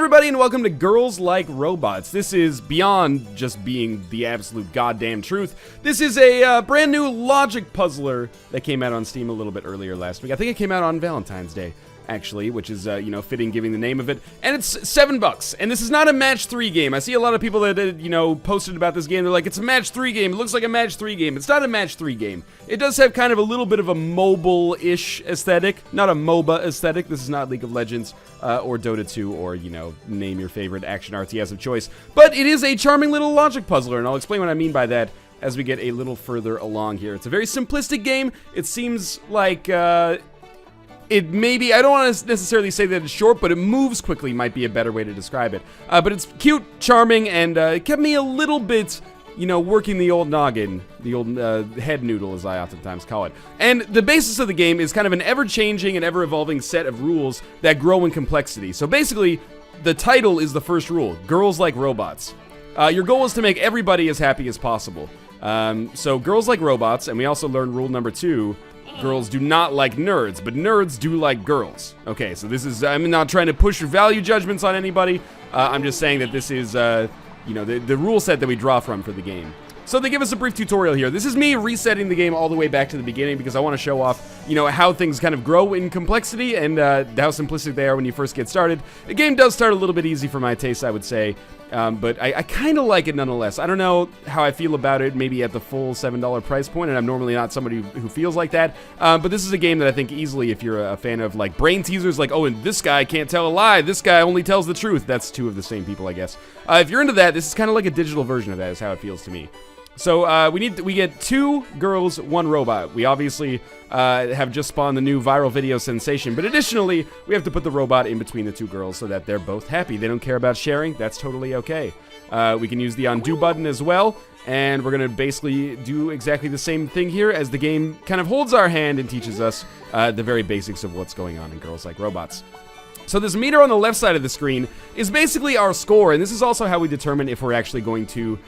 everybody, and welcome to Girls Like Robots. This is beyond just being the absolute goddamn truth. This is a brand new logic puzzler that came out on Steam a little bit earlier last week. I think it came out on Valentine's Day, actually, which is, fitting given the name of it. And it's $7. And this is not a match 3 game. I see a lot of people that, posted about this game. They're like, it's a match 3 game. It looks like a match 3 game. It's not a match 3 game. It does have kind of a little bit of a mobile-ish aesthetic. Not a MOBA aesthetic. This is not League of Legends or Dota 2 or, name your favorite action RTS of choice. But it is a charming little logic puzzler, and I'll explain what I mean by that as we get a little further along here. It's a very simplistic game. It seems like, it maybe, I don't want to necessarily say that it's short, but it moves quickly might be a better way to describe it. But it's cute, charming, and it kept me a little bit, working the old noggin, the old head noodle, as I oftentimes call it. And the basis of the game is kind of an ever-changing and ever-evolving set of rules that grow in complexity. So basically, the title is the first rule, Girls Like Robots. Your goal is to make everybody as happy as possible. So girls like robots, and we also learned rule number 2, girls do not like nerds, but nerds do like girls. Okay, so this is, I'm not trying to push value judgments on anybody. I'm just saying that this is, the rule set that we draw from for the game. So they give us a brief tutorial here. This is me resetting the game all the way back to the beginning because I want to show off, how things kind of grow in complexity and how simplistic they are when you first get started. The game does start a little bit easy for my taste, I would say. But I kind of like it nonetheless. I don't know how I feel about it maybe at the full $7 price point, and I'm normally not somebody who feels like that. But this is a game that I think easily, if you're a fan of like brain teasers, like, oh, and this guy can't tell a lie, this guy only tells the truth. That's two of the same people, I guess. If you're into that, this is kind of like a digital version of that is how it feels to me. So we get 2 girls, 1 robot. We obviously have just spawned the new viral video sensation, but additionally, we have to put the robot in between the 2 girls so that they're both happy. They don't care about sharing. That's totally okay. We can use the undo button as well, and we're going to basically do exactly the same thing here as the game kind of holds our hand and teaches us the very basics of what's going on in Girls Like Robots. So this meter on the left side of the screen is basically our score, and this is also how we determine if we're actually going to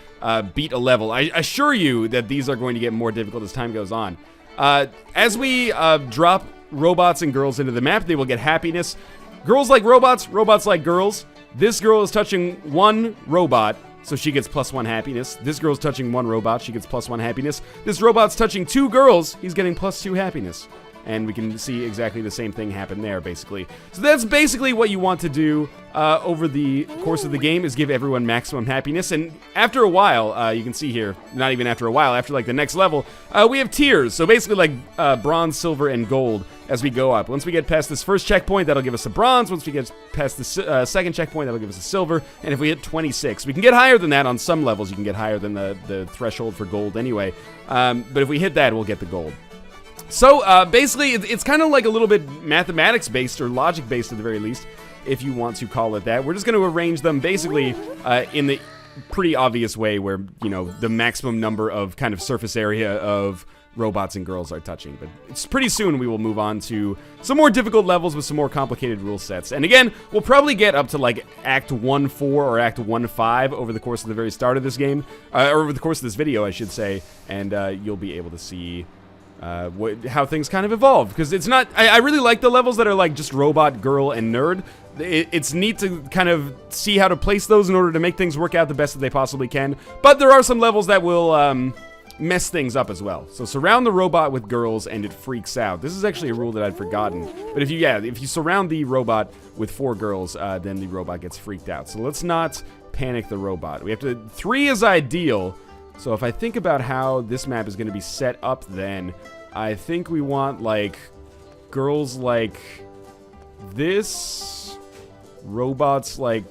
beat a level. I assure you that these are going to get more difficult as time goes on. As we drop robots and girls into the map, they will get happiness. Girls like robots, robots like girls. This girl is touching 1 robot, so she gets +1 happiness. This girl's touching 1 robot, she gets +1 happiness. This robot's touching 2 girls, he's getting +2 happiness. And we can see exactly the same thing happen there, basically. So that's basically what you want to do over the course of the game, is give everyone maximum happiness. And after a while, you can see here, not even after a while, after like the next level, we have tiers. So basically like bronze, silver, and gold as we go up. Once we get past this first checkpoint, that'll give us a bronze. Once we get past the second checkpoint, that'll give us a silver. And if we hit 26, we can get higher than that on some levels. You can get higher than the threshold for gold anyway. But if we hit that, we'll get the gold. So, basically, it's kind of like a little bit mathematics-based, or logic-based at the very least, if you want to call it that. We're just going to arrange them, basically, in the pretty obvious way where, the maximum number of kind of surface area of robots and girls are touching. But it's pretty soon we will move on to some more difficult levels with some more complicated rule sets. And again, we'll probably get up to, like, Act 1-4 or Act 1-5 over the course of the very start of this game, or over the course of this video, I should say, and you'll be able to see how things kind of evolve, because it's not, I really like the levels that are like just robot, girl, and nerd. It's neat to kind of see how to place those in order to make things work out the best that they possibly can, but there are some levels that will mess things up as well. So surround the robot with girls and it freaks out. This is actually a rule that I'd forgotten, but if you surround the robot with 4 girls, then the robot gets freaked out. So let's not panic the robot. We have to, 3 is ideal. So if I think about how this map is going to be set up, then I think we want, like, girls like this, robots like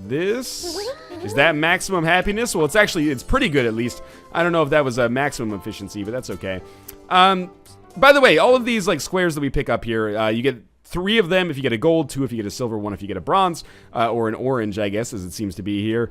this. Is that maximum happiness? Well, it's pretty good at least. I don't know if that was a maximum efficiency, but that's okay. By the way, all of these, like, squares that we pick up here, you get 3 of them if you get a gold, 2 if you get a silver, 1 if you get a bronze, or an orange, I guess, as it seems to be here.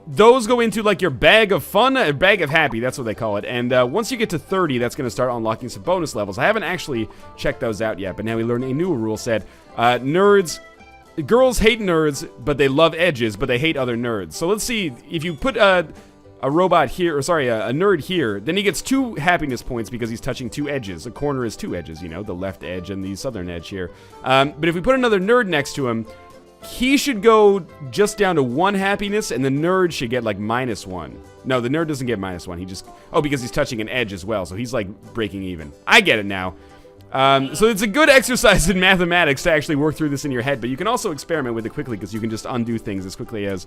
Those go into, like, your bag of fun, a bag of happy, that's what they call it. And once you get to 30, that's going to start unlocking some bonus levels. I haven't actually checked those out yet, but now we learn a new rule set. Girls hate nerds, but they love edges, but they hate other nerds. So let's see, if you put a robot here, or sorry, a nerd here, then he gets 2 happiness points because he's touching 2 edges. A corner is 2 edges, the left edge and the southern edge here. But if we put another nerd next to him, he should go just down to 1 happiness, and the nerd should get like -1. No, the nerd doesn't get -1. He just... Oh, because he's touching an edge as well, so he's like breaking even. I get it now. So it's a good exercise in mathematics to actually work through this in your head, but you can also experiment with it quickly because you can just undo things as quickly as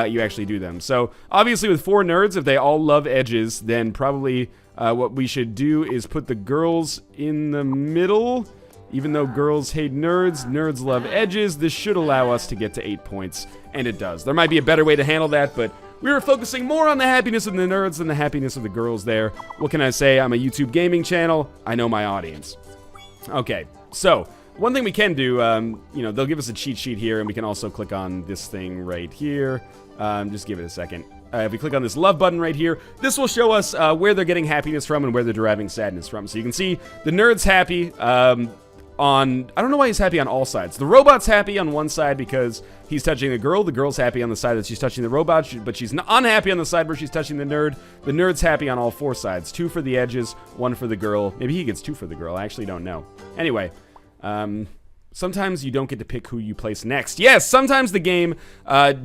you actually do them. So obviously with 4 nerds, if they all love edges, then probably what we should do is put the girls in the middle. Even though girls hate nerds, nerds love edges, this should allow us to get to 8 points, and it does. There might be a better way to handle that, but we were focusing more on the happiness of the nerds than the happiness of the girls there. What can I say? I'm a YouTube gaming channel. I know my audience. Okay, so one thing we can do, you know, they'll give us a cheat sheet here, and we can also click on this thing right here. Just give it a second. If we click on this love button right here, this will show us where they're getting happiness from and where they're deriving sadness from. So you can see the nerd's happy on... I don't know why he's happy on all sides. The robot's happy on one side because he's touching the girl. The girl's happy on the side that she's touching the robot, but she's unhappy on the side where she's touching the nerd. The nerd's happy on all 4 sides. 2 for the edges, 1 for the girl. Maybe he gets 2 for the girl. I actually don't know. Anyway, sometimes you don't get to pick who you place next. Yes, sometimes the game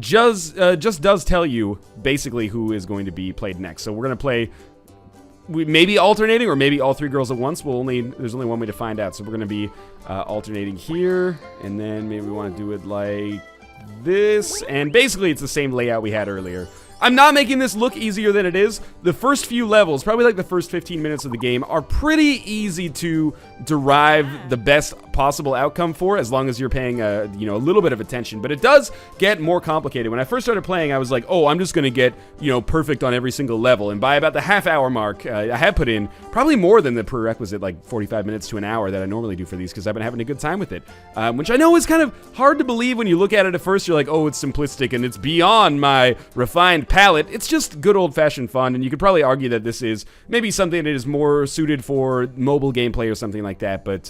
just does tell you basically who is going to be played next. So we're going to play... We may be alternating, or maybe all 3 girls at once. There's only one way to find out. So we're going to be alternating here, and then maybe we want to do it like this. And basically, it's the same layout we had earlier. I'm not making this look easier than it is. The first few levels, probably like the first 15 minutes of the game, are pretty easy to derive the best possible outcome for, as long as you're paying a little bit of attention. But it does get more complicated. When I first started playing, I was like, oh, I'm just gonna get, perfect on every single level. And by about the half-hour mark, I have put in probably more than the prerequisite, like 45 minutes to an hour that I normally do for these, because I've been having a good time with it. Which I know is kind of hard to believe when you look at it at first. You're like, oh, it's simplistic and it's beyond my refined palette. It's just good old-fashioned fun, and you could probably argue that this is maybe something that is more suited for mobile gameplay or something like that, but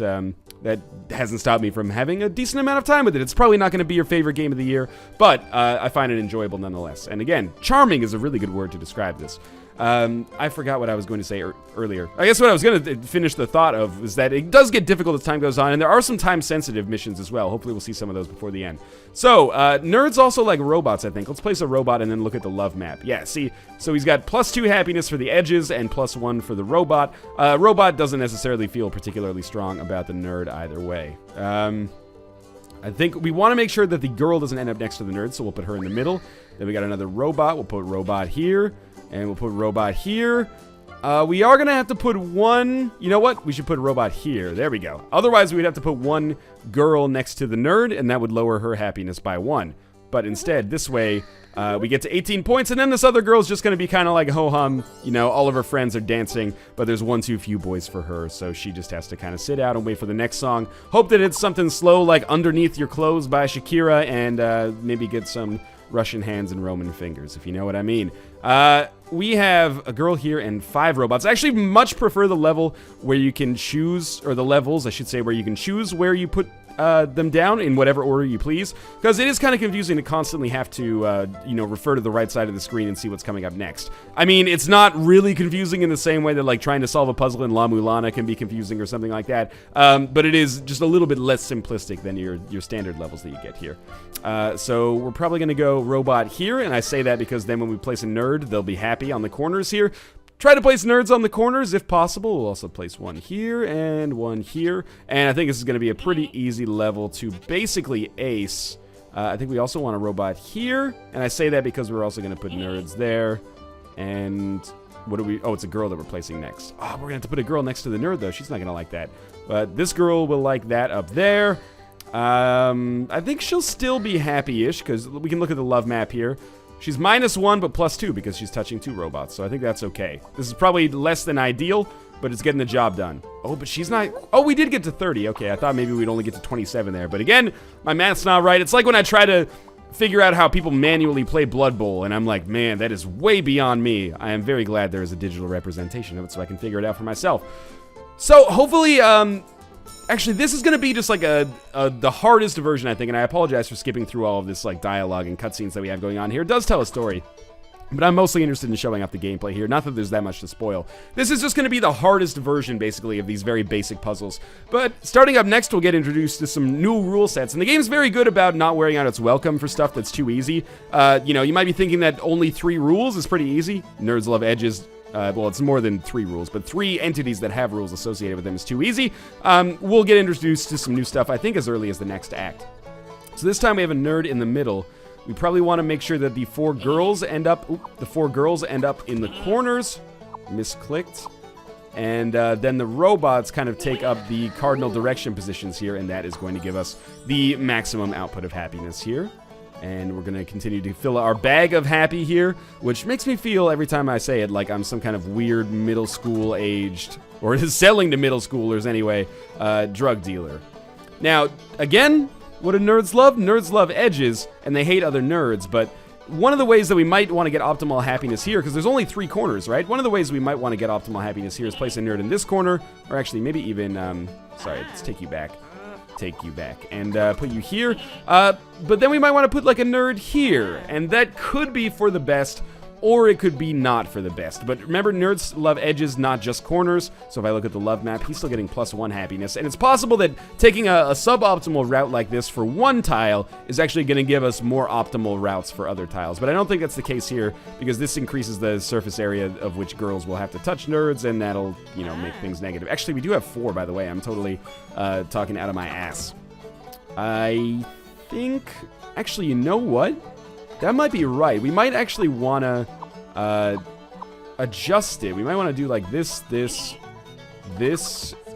that hasn't stopped me from having a decent amount of time with it. It's probably not going to be your favorite game of the year, but I find it enjoyable nonetheless. And again, charming is a really good word to describe this. I forgot what I was going to say earlier. I guess what I was going to finish the thought of is that it does get difficult as time goes on, and there are some time-sensitive missions as well. Hopefully we'll see some of those before the end. So, nerds also like robots, I think. Let's place a robot and then look at the love map. Yeah, see, so he's got +2 happiness for the edges and +1 for the robot. Robot doesn't necessarily feel particularly strong about the nerd either way. I think we want to make sure that the girl doesn't end up next to the nerd, so we'll put her in the middle. Then we got another robot. We'll put robot here. And we'll put robot here. We are going to have to put one... You know what? We should put a robot here. There we go. Otherwise, we'd have to put one girl next to the nerd, and that would lower her happiness by 1. But instead, this way, we get to 18 points, and then this other girl's just going to be kind of like ho-hum. All of her friends are dancing, but there's one too few boys for her, so she just has to kind of sit out and wait for the next song. Hope that it's something slow, like Underneath Your Clothes by Shakira, and maybe get some Russian hands and Roman fingers, if you know what I mean. We have a girl here and 5 robots. I actually much prefer the level where you can choose, or the levels, I should say, where you can choose where you put them down in whatever order you please, because it is kind of confusing to constantly have to, refer to the right side of the screen and see what's coming up next. I mean, it's not really confusing in the same way that, like, trying to solve a puzzle in La Mulana can be confusing or something like that, but it is just a little bit less simplistic than your standard levels that you get here. So we're probably going to go robot here, and I say that because then when we place a nerd, they'll be happy on the corners here. Try to place nerds on the corners if possible. We'll also place one here and one here. And I think this is going to be a pretty easy level to basically ace. I think we also want a robot here. And I say that because we're also going to put nerds there. And what do we... Oh, it's a girl that we're placing next. Oh, we're going to have to put a girl next to the nerd, though. She's not going to like that. But this girl will like that up there. I think she'll still be happy-ish because we can look at the love map here. She's -1, but +2 because she's touching 2 robots, so I think that's okay. This is probably less than ideal, but it's getting the job done. Oh, but she's not... Oh, we did get to 30. Okay, I thought maybe we'd only get to 27 there. But again, my math's not right. It's like when I try to figure out how people manually play Blood Bowl, and I'm like, man, that is way beyond me. I am very glad there is a digital representation of it so I can figure it out for myself. So, hopefully, actually, this is going to be just like the hardest version, I think, and I apologize for skipping through all of this like dialogue and cutscenes that we have going on here. It does tell a story. But I'm mostly interested in showing off the gameplay here. Not that there's that much to spoil. This is just going to be the hardest version, basically, of these very basic puzzles. But starting up next, we'll get introduced to some new rule sets. And the game's very good about not wearing out its welcome for stuff that's too easy. You know, you might be thinking that only 3 rules is pretty easy. Nerds love edges. Well, it's more than 3 rules, but 3 entities that have rules associated with them is too easy. We'll get introduced to some new stuff, I think, as early as the next act. So this time we have a nerd in the middle. We probably want to make sure that the 4 girls end up in the corners. Misclicked. And then the robots kind of take up the cardinal direction positions here, and that is going to give us the maximum output of happiness here. And we're going to continue to fill our bag of happy here, which makes me feel, every time I say it, like I'm some kind of weird middle school aged, or is selling to middle schoolers anyway, drug dealer. Now, again, what do nerds love? Nerds love edges, and they hate other nerds, but one of the ways that we might want to get optimal happiness here, because there's only 3 corners, right? One of the ways we might want to get optimal happiness here is place a nerd in this corner, or actually maybe even, sorry, let's take you back, and put you here. But then we might want to put like a nerd here, and that could be for the best, or it could be not for the best. But remember, nerds love edges, not just corners. So if I look at the love map, he's still getting +1 happiness. And it's possible that taking a suboptimal route like this for one tile is actually going to give us more optimal routes for other tiles. But I don't think that's the case here, because this increases the surface area of which girls will have to touch nerds, and that'll, you know, make things negative. Actually, we do have 4, by the way. I'm totally talking out of my ass. I think, actually, you know what? That might be right. We might actually want to adjust it. We might want to do like this,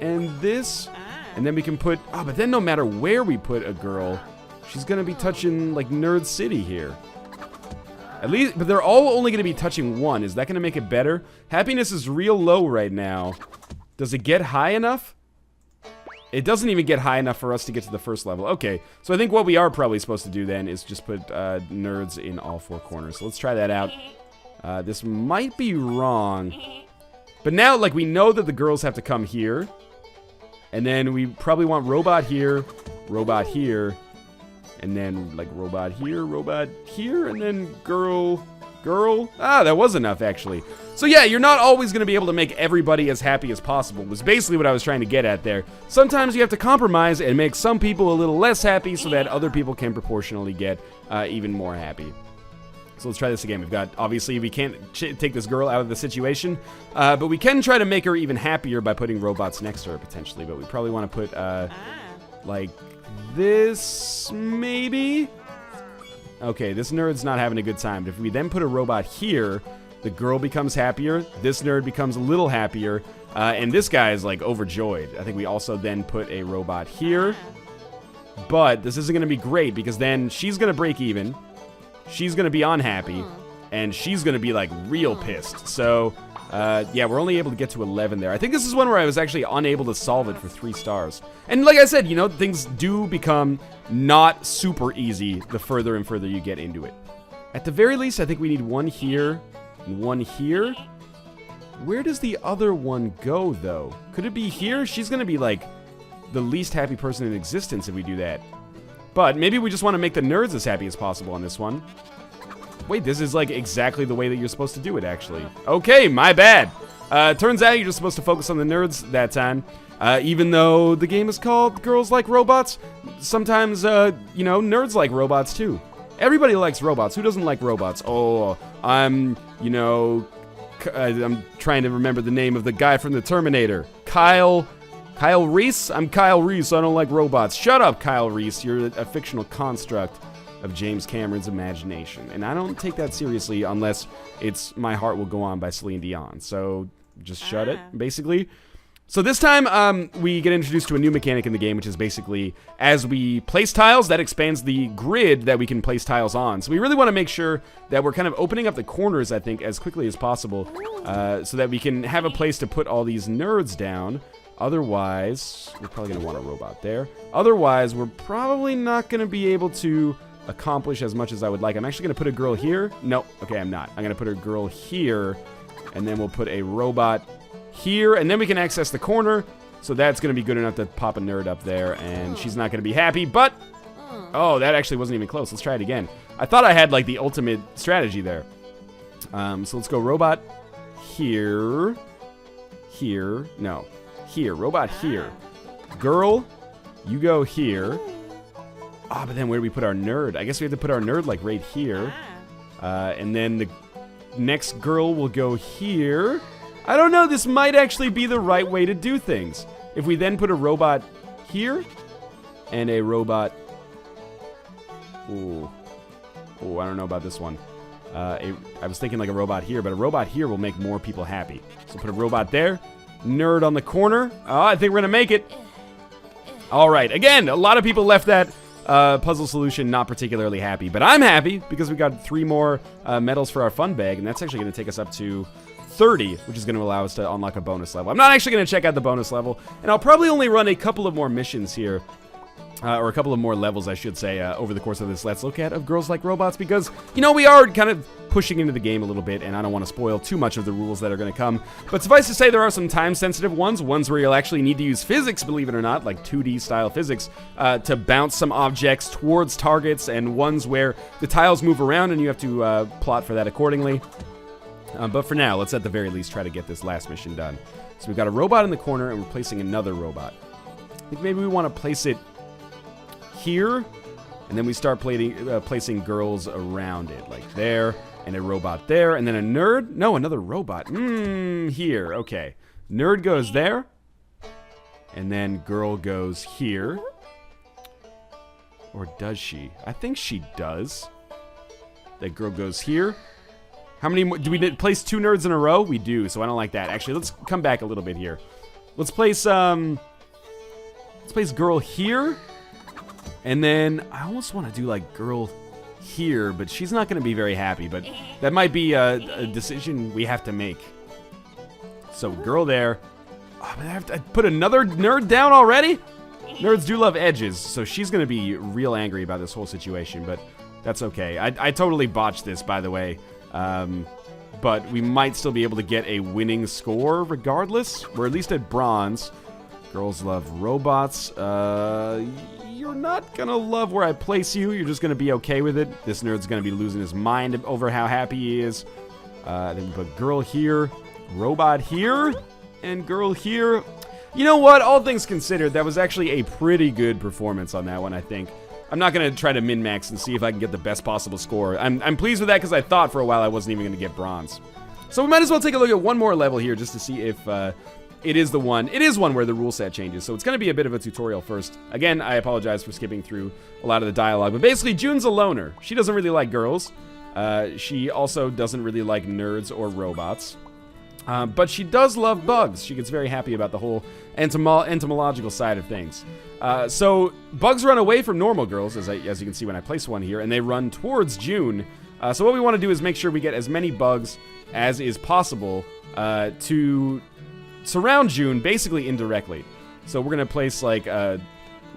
and this. And then we can put... Oh, but then no matter where we put a girl, she's going to be touching like Nerd City here. At least, but they're all only going to be touching 1. Is that going to make it better? Happiness is real low right now. Does it get high enough? It doesn't even get high enough for us to get to the first level. Okay, so I think what we are probably supposed to do then is just put nerds in all 4 corners. So let's try that out. This might be wrong. But now, like, we know that the girls have to come here. And then we probably want robot here, and then, like, robot here, and then girl. Ah, that was enough, actually. So yeah, you're not always going to be able to make everybody as happy as possible, was basically what I was trying to get at there. Sometimes you have to compromise and make some people a little less happy so that other people can proportionally get even more happy. So let's try this again. We've got, obviously, we can't take this girl out of the situation, but we can try to make her even happier by putting robots next to her, potentially. But we probably want to put, like, this, maybe? Okay, this nerd's not having a good time. But if we then put a robot here, the girl becomes happier, this nerd becomes a little happier, and this guy is, like, overjoyed. I think we also then put a robot here. But this isn't going to be great, because then she's going to break even, she's going to be unhappy, and she's going to be, like, real pissed. So, yeah, we're only able to get to 11 there. I think this is one where I was actually unable to solve it for 3 stars. And like I said, you know, things do become not super easy the further and further you get into it. At the very least, I think we need 1 here and 1 here. Where does the other one go, though? Could it be here? She's going to be, like, the least happy person in existence if we do that. But maybe we just want to make the nerds as happy as possible on this one. Wait, this is like exactly the way that you're supposed to do it, actually. Okay, my bad. Turns out you're just supposed to focus on the nerds that time. Even though the game is called Girls Like Robots, sometimes, you know, nerds like robots too. Everybody likes robots. Who doesn't like robots? Oh, I'm trying to remember the name of the guy from the Terminator. Kyle Reese? I'm Kyle Reese. I don't like robots. Shut up, Kyle Reese. You're a fictional construct of James Cameron's imagination. And I don't take that seriously unless it's My Heart Will Go On by Celine Dion. So just shut it, basically. So this time, we get introduced to a new mechanic in the game, which is basically, as we place tiles, that expands the grid that we can place tiles on. So we really want to make sure that we're kind of opening up the corners, I think, as quickly as possible, so that we can have a place to put all these nerds down. Otherwise, we're probably going to want a robot there. Otherwise, we're probably not going to be able to accomplish as much as I would like. I'm actually going to put a girl here. No, okay, I'm not. I'm going to put a girl here, and then we'll put a robot here, and then we can access the corner, so that's going to be good enough to pop a nerd up there, and she's not going to be happy, but... Oh, that actually wasn't even close. Let's try it again. I thought I had, like, the ultimate strategy there. So let's go robot here. Here. No. Here. Robot here. Girl, you go here. Ah, but then where do we put our nerd? I guess we have to put our nerd, like, right here. And then the next girl will go here. I don't know. This might actually be the right way to do things. If we then put a robot here and a robot... Ooh. Ooh, I don't know about this one. I was thinking like a robot here, but a robot here will make more people happy. So put a robot there. Nerd on the corner. Oh, I think we're going to make it. All right. Again, a lot of people left that puzzle solution not particularly happy. But I'm happy because we got 3 more medals for our fun bag. And that's actually going to take us up to 30, which is going to allow us to unlock a bonus level. I'm not actually going to check out the bonus level. And I'll probably only run a couple of more missions here. Or a couple of more levels, I should say, over the course of this Let's Look At of Girls Like Robots, because, you know, we are kind of pushing into the game a little bit, and I don't want to spoil too much of the rules that are going to come. But suffice to say, there are some time-sensitive ones where you'll actually need to use physics, believe it or not, like 2D-style physics, to bounce some objects towards targets, and ones where the tiles move around and you have to plot for that accordingly. But for now, let's at the very least try to get this last mission done. So we've got a robot in the corner, and we're placing another robot. I think maybe we want to place it here, and then we start placing girls around it, like there, and a robot there, and then a nerd. No, another robot. Here. Okay. Nerd goes there, and then girl goes here. Or does she? I think she does. That girl goes here. How many more? Do we place 2 nerds in a row? We do, so I don't like that. Actually, let's come back a little bit here. Let's place girl here. And then I almost want to do like girl here, but she's not going to be very happy. But that might be a decision we have to make. So girl there. Oh, but I have to put another nerd down already? Nerds do love edges, so she's going to be real angry about this whole situation. But that's okay. I totally botched this, by the way. But we might still be able to get a winning score regardless. We're at least at bronze. Girls love robots. You're not gonna love where I place you. You're just gonna be okay with it. This nerd's gonna be losing his mind over how happy he is. Then we put girl here, robot here, and girl here. You know what? All things considered, that was actually a pretty good performance on that one, I think. I'm not gonna try to min-max and see if I can get the best possible score. I'm pleased with that because I thought for a while I wasn't even gonna get bronze. So we might as well take a look at one more level here just to see if it is the one. It is one where the rule set changes, so it's going to be a bit of a tutorial first. Again, I apologize for skipping through a lot of the dialogue, but basically, June's a loner. She doesn't really like girls. She also doesn't really like nerds or robots. But she does love bugs. She gets very happy about the whole entomological side of things. So bugs run away from normal girls, as you can see when I place one here, and they run towards June. So what we want to do is make sure we get as many bugs as is possible to surround June basically indirectly. So we're going to place like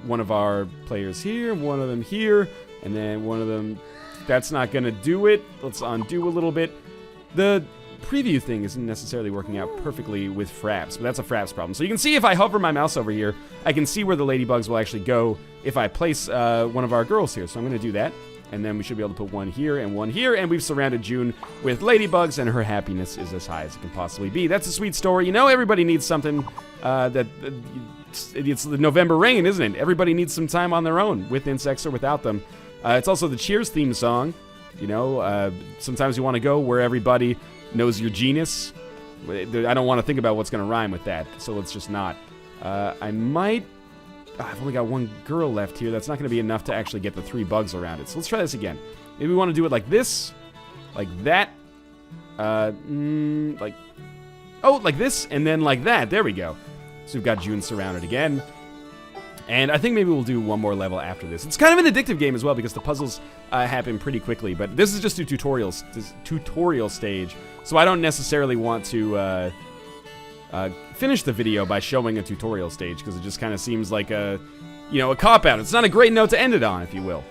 one of our players here, one of them here, and then one of them. That's not going to do it. Let's undo a little bit. The preview thing isn't necessarily working out perfectly with Fraps, but that's a Fraps problem. So you can see if I hover my mouse over here, I can see where the ladybugs will actually go if I place one of our girls here. So I'm going to do that. And then we should be able to put one here, and we've surrounded June with ladybugs, and her happiness is as high as it can possibly be. That's a sweet story. You know, everybody needs something it's the November rain, isn't it? Everybody needs some time on their own, with insects or without them. It's also the Cheers theme song. You know, sometimes you want to go where everybody knows your genus. I don't want to think about what's going to rhyme with that, so let's just not. I've only got one girl left here. That's not going to be enough to actually get the 3 bugs around it. So let's try this again. Maybe we want to do it like this, like that, like this, and then like that. There we go. So we've got June surrounded again. And I think maybe we'll do one more level after this. It's kind of an addictive game as well because the puzzles happen pretty quickly. But this is just a tutorial stage, so I don't necessarily want to finish the video by showing a tutorial stage because it just kind of seems like a cop-out. It's not a great note to end it on, if you will.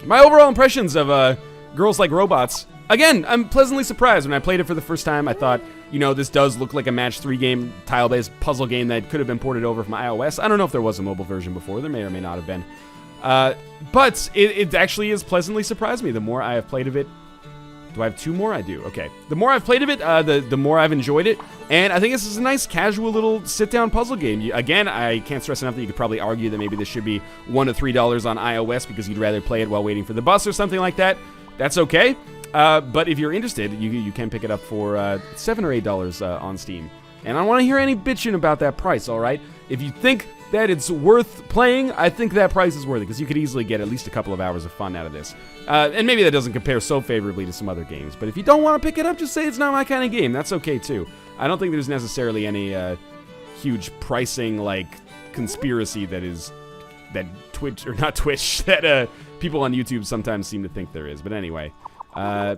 My overall impressions of Girls Like Robots. Again, I'm pleasantly surprised. When I played it for the first time, I thought, this does look like a match 3 game tile-based puzzle game that could have been ported over from iOS. I don't know if there was a mobile version before. There may or may not have been. But it actually has pleasantly surprised me the more I have played of it. Do I have 2 more? I do. Okay. The more I've played of it, the more I've enjoyed it. And I think this is a nice, casual little sit-down puzzle game. Again, I can't stress enough that you could probably argue that maybe this should be $1 to $3 on iOS because you'd rather play it while waiting for the bus or something like that. That's okay. But if you're interested, you can pick it up for $7 or $8 on Steam. And I don't want to hear any bitching about that price, all right? If you think that it's worth playing, I think that price is worth it, because you could easily get at least a couple of hours of fun out of this. And maybe that doesn't compare so favorably to some other games, but if you don't want to pick it up, just say it's not my kind of game. That's okay, too. I don't think there's necessarily any huge pricing, like, conspiracy that Twitch, or not Twitch, that people on YouTube sometimes seem to think there is. But anyway, I'm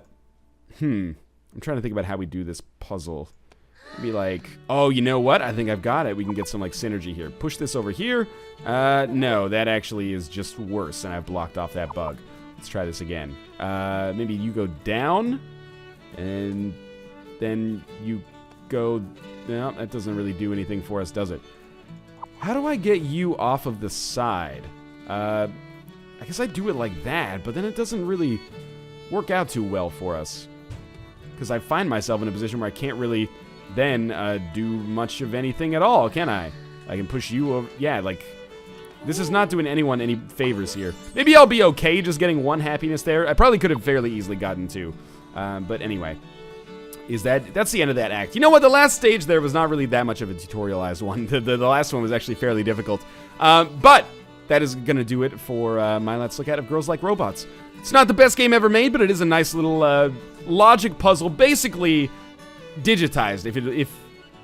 trying to think about how we do this puzzle. Be like, oh, you know what? I think I've got it. We can get some, like, synergy here. Push this over here. No, that actually is just worse, and I've blocked off that bug. Let's try this again. Maybe you go down, and then you go... No, that doesn't really do anything for us, does it? How do I get you off of the side? I guess I do it like that, but then it doesn't really work out too well for us. Because I find myself in a position where I can't really... then do much of anything at all, can I? I can push you over. Yeah, like, this is not doing anyone any favors here. Maybe I'll be okay just getting 1 happiness there. I probably could have fairly easily gotten 2. But anyway, that's the end of that act. You know what? The last stage there was not really that much of a tutorialized one. The last one was actually fairly difficult. But that is going to do it for my Let's Look at of Girls Like Robots. It's not the best game ever made, but it is a nice little logic puzzle. Basically... digitized, if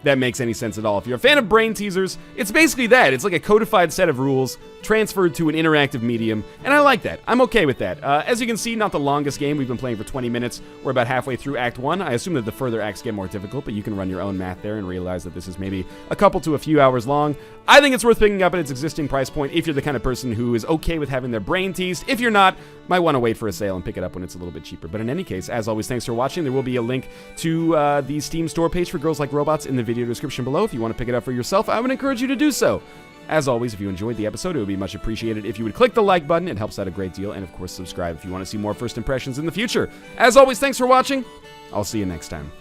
that makes any sense at all. If you're a fan of brain teasers, it's basically that. It's like a codified set of rules transferred to an interactive medium, and I like that. I'm okay with that. As you can see, not the longest game. We've been playing for 20 minutes. We're about halfway through Act 1. I assume that the further acts get more difficult, but you can run your own math there and realize that this is maybe a couple to a few hours long. I think it's worth picking up at its existing price point if you're the kind of person who is okay with having their brain teased. If you're not, might want to wait for a sale and pick it up when it's a little bit cheaper. But in any case, as always, thanks for watching. There will be a link to the Steam store page for Girls Like Robots in the video description below. If you want to pick it up for yourself, I would encourage you to do so. As always, if you enjoyed the episode, it would be much appreciated if you would click the like button. It helps out a great deal. And of course, subscribe if you want to see more first impressions in the future. As always, thanks for watching. I'll see you next time.